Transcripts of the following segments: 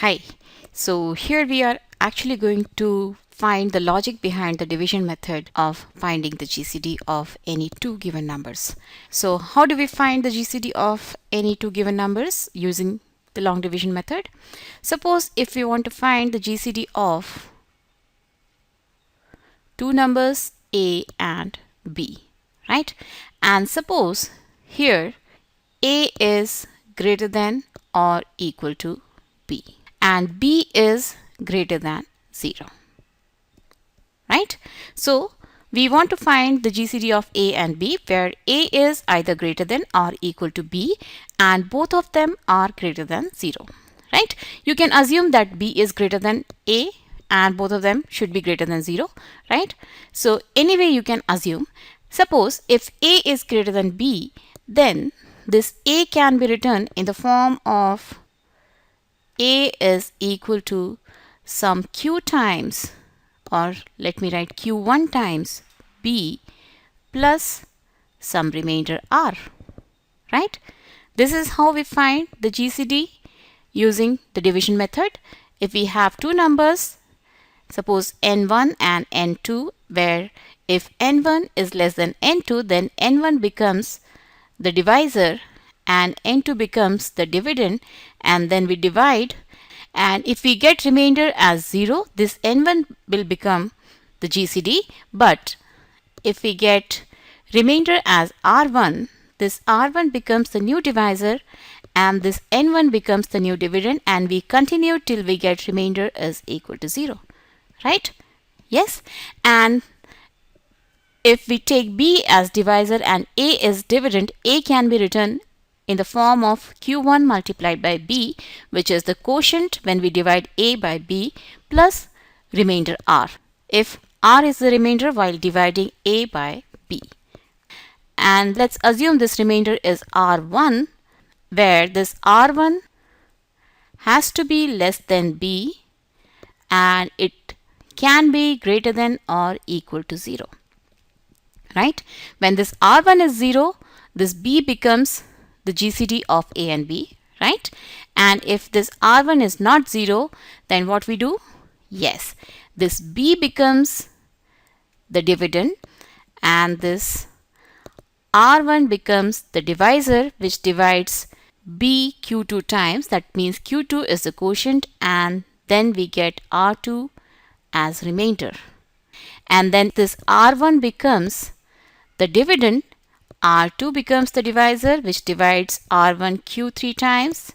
Hi, so here we are actually going to find the logic behind the division method of finding the GCD of any two given numbers. So how do we find the GCD of any two given numbers using the long division method? Suppose if we want to find the GCD of two numbers A and B, right? And suppose here A is greater than or equal to B, and B is greater than 0, right? So we want to find the GCD of A and B where A is either greater than or equal to B and both of them are greater than 0, right? You can assume that B is greater than A and both of them should be greater than 0, right? So anyway you can assume, suppose if A is greater than B, then this A can be written in the form of A is equal to some Q times, or let me write Q1 times B plus some remainder R, right? This is how we find the GCD using the division method. If we have two numbers, suppose n1 and n2, where if n1 is less than n2, then n1 becomes the divisor and n2 becomes the dividend, and then we divide, and if we get remainder as 0, this n1 will become the GCD. But if we get remainder as r1, this r1 becomes the new divisor and this n1 becomes the new dividend, and we continue till we get remainder is equal to 0, right? Yes. And if we take B as divisor and A is dividend, A can be written in the form of Q1 multiplied by B, which is the quotient when we divide A by B, plus remainder R, if R is the remainder while dividing A by B. And let's assume this remainder is R1, where this R1 has to be less than B and it can be greater than or equal to 0. Right? When this R1 is 0, this B becomes the GCD of A and B, right? And if this R1 is not 0, then what we do? Yes, this B becomes the dividend and this R1 becomes the divisor which divides B Q2 times. That means Q2 is the quotient, and then we get R2 as remainder. And then this R1 becomes the dividend, R2 becomes the divisor which divides R1 Q3 times,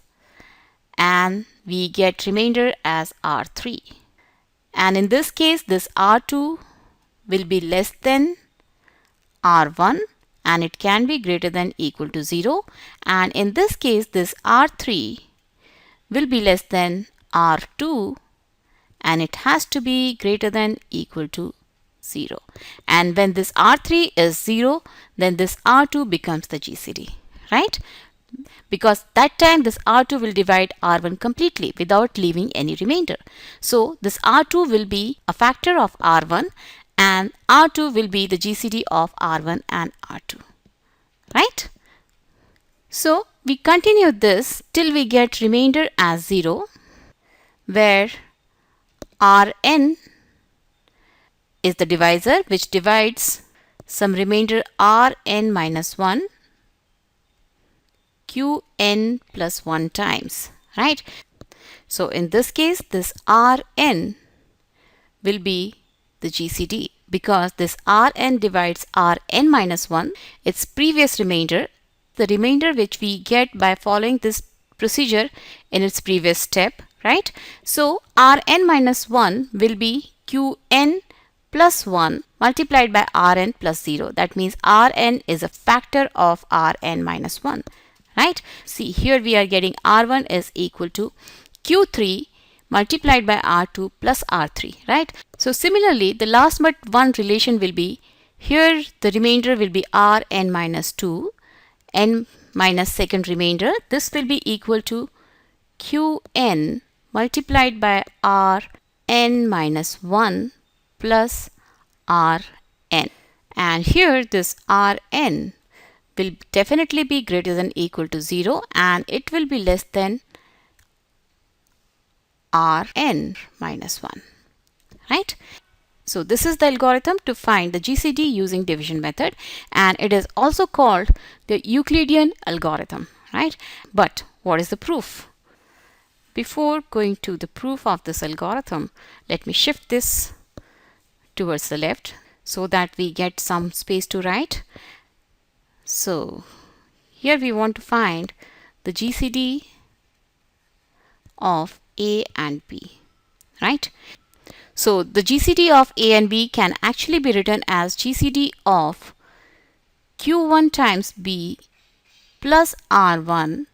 and we get remainder as R3. And in this case, this R2 will be less than R1 and it can be greater than equal to 0. And in this case, this R3 will be less than R2 and it has to be greater than equal to 0. And when this R3 is 0, then this R2 becomes the GCD, right? Because that time this R2 will divide R1 completely without leaving any remainder. So this R2 will be a factor of R1 and R2 will be the GCD of R1 and R2, right? So we continue this till we get remainder as 0, where Rn is the divisor which divides some remainder Rn minus 1 Qn plus 1 times, right? So in this case, this Rn will be the GCD because this Rn divides Rn minus 1, its previous remainder, the remainder which we get by following this procedure in its previous step, right? So Rn minus 1 will be Qn plus 1 multiplied by Rn plus 0. That means Rn is a factor of Rn minus 1, right? See, here we are getting R1 is equal to Q3 multiplied by R2 plus R3, right? So similarly, the last but one relation will be, here the remainder will be Rn minus 2, n minus second remainder. This will be equal to Qn multiplied by Rn minus 1 plus Rn. And here this Rn will definitely be greater than equal to 0 and it will be less than Rn minus 1, right? So this is the algorithm to find the GCD using division method, and it is also called the Euclidean algorithm, right? But what is the proof? Before going to the proof of this algorithm, let me shift this towards the left so that we get some space to write. So here we want to find the GCD of A and B, right? So the GCD of A and B can actually be written as GCD of Q1 times B plus R1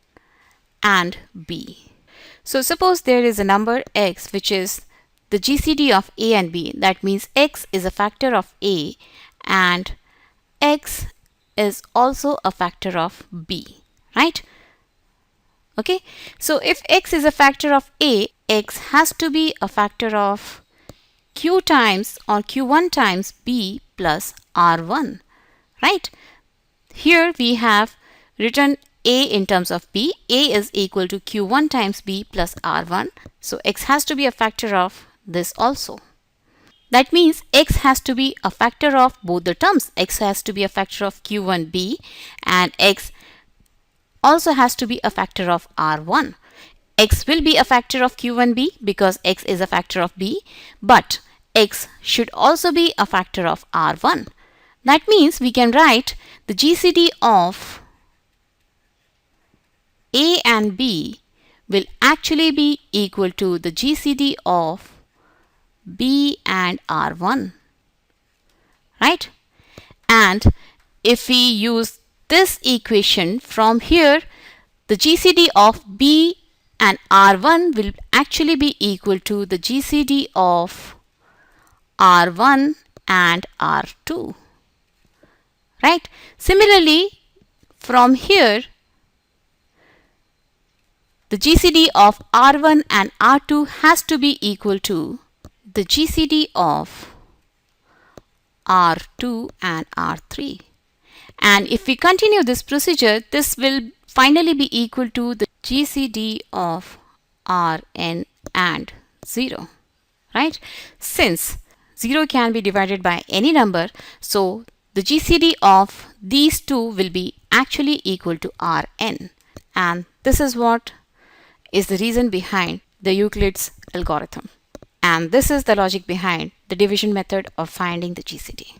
and B. So suppose there is a number x which is the GCD of A and B. That means x is a factor of A and x is also a factor of B, right? Okay, so if x is a factor of A, x has to be a factor of Q times or Q1 times B plus R1, right? Here we have written A in terms of B. A is equal to Q1 times B plus R1. So x has to be a factor of this also. That means x has to be a factor of both the terms. X has to be a factor of Q1B and x also has to be a factor of R1. X will be a factor of Q1B because x is a factor of B, but x should also be a factor of R1. That means we can write the GCD of A and B will actually be equal to the GCD of B and R1, right? And if we use this equation from here, the GCD of B and R1 will actually be equal to the GCD of R1 and R2, right? Similarly, from here, the GCD of R1 and R2 has to be equal to the GCD of R2 and R3. And if we continue this procedure, this will finally be equal to the GCD of Rn and 0, right? Since 0 can be divided by any number, so the GCD of these two will be actually equal to Rn. And this is what is the reason behind the Euclid's algorithm. And this is the logic behind the division method of finding the GCD.